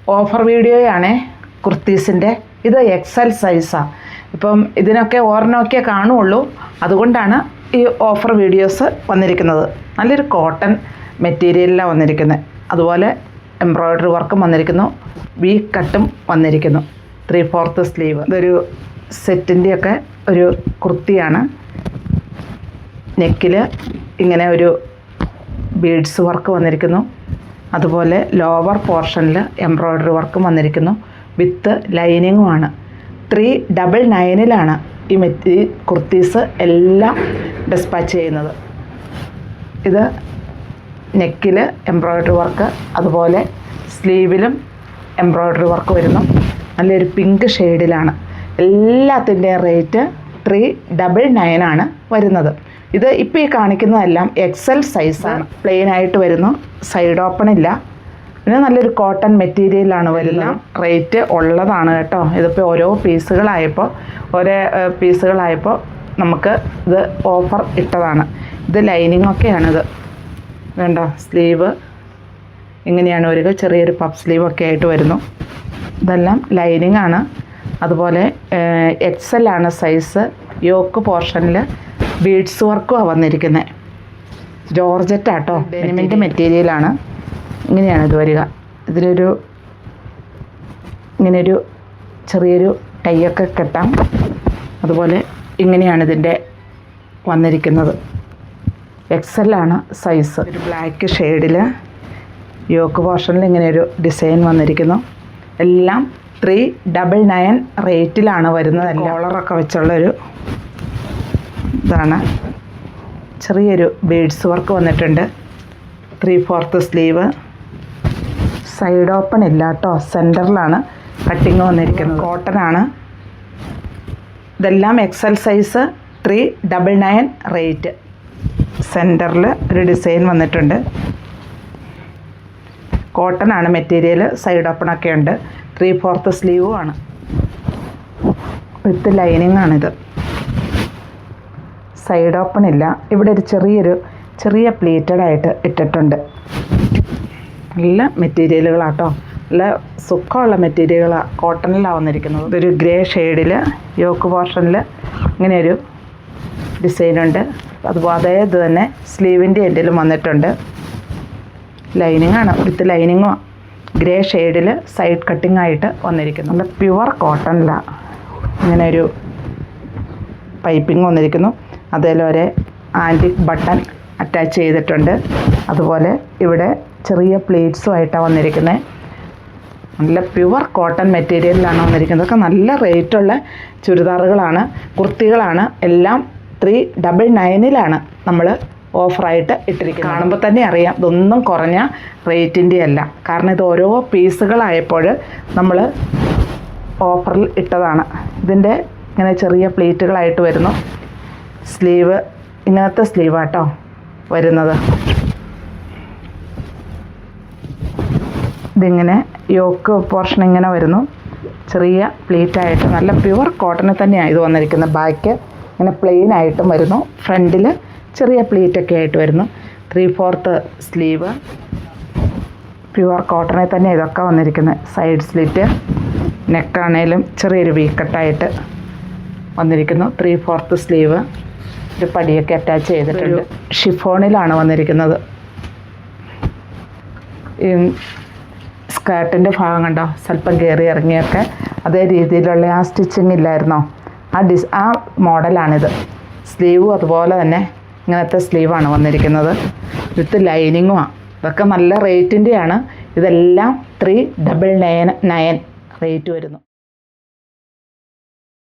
Offer വീഡിയോയാണ് കുർത്തീസിൻ്റെ. ഇത് Excel സൈസാണ്. ഇപ്പം ഇതിനൊക്കെ ഒരെണ്ണമൊക്കെ കാണുള്ളൂ, അതുകൊണ്ടാണ് ഈ ഓഫർ വീഡിയോസ് വന്നിരിക്കുന്നത്. നല്ലൊരു കോട്ടൺ മെറ്റീരിയലിലാണ് വന്നിരിക്കുന്നത്. അതുപോലെ എംബ്രോയ്ഡറി വർക്കും വന്നിരിക്കുന്നു, വി കട്ടും വന്നിരിക്കുന്നു. 3/4 സ്ലീവ്. ഇതൊരു സെറ്റിൻ്റെയൊക്കെ ഒരു കുർത്തിയാണ്. നെക്കിൽ ഇങ്ങനെ ഒരു ബീഡ്സ് വർക്ക് വന്നിരിക്കുന്നു. അതുപോലെ ലോവർ പോർഷനിൽ എംബ്രോയ്ഡറി വർക്കും വന്നിരിക്കുന്നു, വിത്ത് ലൈനിങ്ങുമാണ്. 399 ഈ കുർത്തീസ് എല്ലാം ഡിസ്പാച്ച് ചെയ്യുന്നത്. ഇത് നെക്കിൽ എംബ്രോയ്ഡറി വർക്ക്, അതുപോലെ സ്ലീവിലും എംബ്രോയ്ഡറി വർക്ക് വരുന്നു. നല്ലൊരു പിങ്ക് ഷെയ്ഡിലാണ്. എല്ലാത്തിൻ്റെയും റേറ്റ് 399 വരുന്നത്. ഇത് ഇപ്പോൾ ഈ കാണിക്കുന്നതെല്ലാം എക്സൽ സൈസാണ്. പ്ലെയിൻ ആയിട്ട് വരുന്നു, സൈഡ് ഓപ്പൺ ഇല്ല. പിന്നെ നല്ലൊരു കോട്ടൺ മെറ്റീരിയലാണ് വരുന്നത്. റേറ്റ് ഉള്ളതാണ് കേട്ടോ. ഇതിപ്പോൾ ഓരോ പീസുകളായപ്പോൾ നമുക്ക് ഇത് ഓഫർ ഇട്ടതാണ്. ഇത് ലൈനിങ്ങൊക്കെയാണിത്. വേണ്ട സ്ലീവ് ഇങ്ങനെയാണ് വരിക. ചെറിയൊരു പഫ് സ്ലീവൊക്കെ ആയിട്ട് വരുന്നു. ഇതെല്ലാം ലൈനിങ്ങാണ്. അതുപോലെ എക്സലാണ് സൈസ്. യോക്ക് പോർഷനിൽ ബീഡ്സ് വർക്കുമാണ് വന്നിരിക്കുന്നത്. ജോർജറ്റാട്ടോ, ഡെനിമിൻ്റെ മെറ്റീരിയലാണ്. ഇങ്ങനെയാണ് ഇത് വരിക. ഇങ്ങനെയൊരു ചെറിയൊരു ടൈയൊക്കെ കെട്ടാം. അതുപോലെ ഇങ്ങനെയാണ് ഇതിൻ്റെ വന്നിരിക്കുന്നത്. എക്സലാണ് സൈസ്. ഒരു ബ്ലാക്ക് ഷെയ്ഡിൽ യോക്ക് പോർഷനിൽ ഇങ്ങനെയൊരു ഡിസൈൻ വന്നിരിക്കുന്നു. എല്ലാം 399 റേറ്റിലാണ് വരുന്നത്. കോളറൊക്കെ വെച്ചുള്ളൊരു ഇതാണ്. ചെറിയൊരു ബീഡ്സ് വർക്ക് വന്നിട്ടുണ്ട്. 3/4 സ്ലീവ്. സൈഡ് ഓപ്പൺ ഇല്ല കേട്ടോ. സെൻറ്ററിലാണ് കട്ടിങ് വന്നിരിക്കുന്നത്. കോട്ടനാണ്. ഇതെല്ലാം എക്സൽ സൈസ്. 399 റേറ്റ്. സെൻറ്ററിൽ ഒരു ഡിസൈൻ വന്നിട്ടുണ്ട്. കോട്ടനാണ് മെറ്റീരിയൽ. സൈഡ് ഓപ്പണൊക്കെ ഉണ്ട്. 3/4 സ്ലീവും ആണ്. വിത്ത് ലൈനിങ്ങാണിത്. സൈഡ് ഓപ്പൺ ഇല്ല. ഇവിടെ ഒരു ചെറിയ പ്ലീറ്റഡ് ആയിട്ട് ഇട്ടിട്ടുണ്ട്. നല്ല മെറ്റീരിയലുകളാട്ടോ. നല്ല സുഖമുള്ള മെറ്റീരിയലുകളാണ്. കോട്ടണിലാണ് വന്നിരിക്കുന്നത്. ഇതൊരു ഗ്രേ ഷെയ്ഡിൽ യോക്ക് പോർഷനിൽ ഇങ്ങനെയൊരു ഡിസൈനുണ്ട്. അതുപോലെ ഇത് തന്നെ സ്ലീവിൻ്റെ എൻഡിലും വന്നിട്ടുണ്ട്. ലൈനിങ്ങാണ്, വിത്ത് ലൈനിങ്ങും. ഗ്രേ ഷെയ്ഡിൽ സൈഡ് കട്ടിംഗ് ആയിട്ട് വന്നിരിക്കുന്നു. നല്ല പ്യുവർ കോട്ടണിലാണ് ഇങ്ങനെ ഒരു പൈപ്പിംഗ് വന്നിരിക്കുന്നു. അതേപോലെ ആൻറ്റിക് ബട്ടൺ അറ്റാച്ച് ചെയ്തിട്ടുണ്ട്. അതുപോലെ ഇവിടെ ചെറിയ പ്ലേറ്റ്സുമായിട്ടാണ് വന്നിരിക്കുന്നത്. നല്ല പ്യുവർ കോട്ടൺ മെറ്റീരിയലിലാണ് വന്നിരിക്കുന്നത്. ഇതൊക്കെ നല്ല റേറ്റുള്ള ചുരിദാറുകളാണ്, കുർത്തികളാണ്. എല്ലാം 399 നമ്മൾ ഓഫറായിട്ട് ഇട്ടിരിക്കുന്നത്. കാണുമ്പോൾ തന്നെ അറിയാം ഇതൊന്നും കുറഞ്ഞ റേറ്റിൻ്റെ അല്ല. കാരണം ഇത് ഓരോ പീസുകളായപ്പോൾ നമ്മൾ ഓഫറിൽ ഇട്ടതാണ്. ഇതിൻ്റെ ഇങ്ങനെ ചെറിയ പ്ലീറ്റുകളായിട്ട് വരുന്നു. സ്ലീവ് ഇങ്ങനത്തെ സ്ലീവാട്ടോ വരുന്നത്. ഇതിങ്ങനെ യോക്ക് പോർഷൻ ഇങ്ങനെ വരുന്നു. ചെറിയ പ്ലീറ്റായിട്ട് നല്ല പ്യുവർ കോട്ടണിൽ തന്നെയാണ് ഇത് വന്നിരിക്കുന്നത്. ബാക്ക് ഇങ്ങനെ പ്ലെയിൻ ആയിട്ടും വരുന്നു. ഫ്രണ്ടിൽ ചെറിയ പ്ലീറ്റൊക്കെ ആയിട്ട് വരുന്നു. 3/4 സ്ലീവ്. പ്യുവർ കോട്ടണിൽ തന്നെ ഇതൊക്കെ വന്നിരിക്കുന്നത്. Side slit. നെക്കാണേലും ചെറിയൊരു വീക്കട്ടായിട്ട് വന്നിരിക്കുന്നു. 3/4 സ്ലീവ്. ഒരു പടിയൊക്കെ അറ്റാച്ച് ചെയ്തിട്ടുണ്ട്. ഷിഫോണിലാണ് വന്നിരിക്കുന്നത്. സ്കേർട്ടിൻ്റെ ഭാഗം കണ്ടോ, സ്വല്പം കയറി ഇറങ്ങിയൊക്കെ അതേ രീതിയിലുള്ള ആ സ്റ്റിച്ചിങ് ഇല്ലായിരുന്നോ, ആ മോഡലാണിത്. സ്ലീവും അതുപോലെ തന്നെ ഇങ്ങനത്തെ സ്ലീവാണ് വന്നിരിക്കുന്നത്. വിത്ത് ലൈനിങ്ങുമാണ്. ഇതൊക്കെ നല്ല റേറ്റിൻ്റെയാണ്. ഇതെല്ലാം 399 റേറ്റ് വരുന്നു.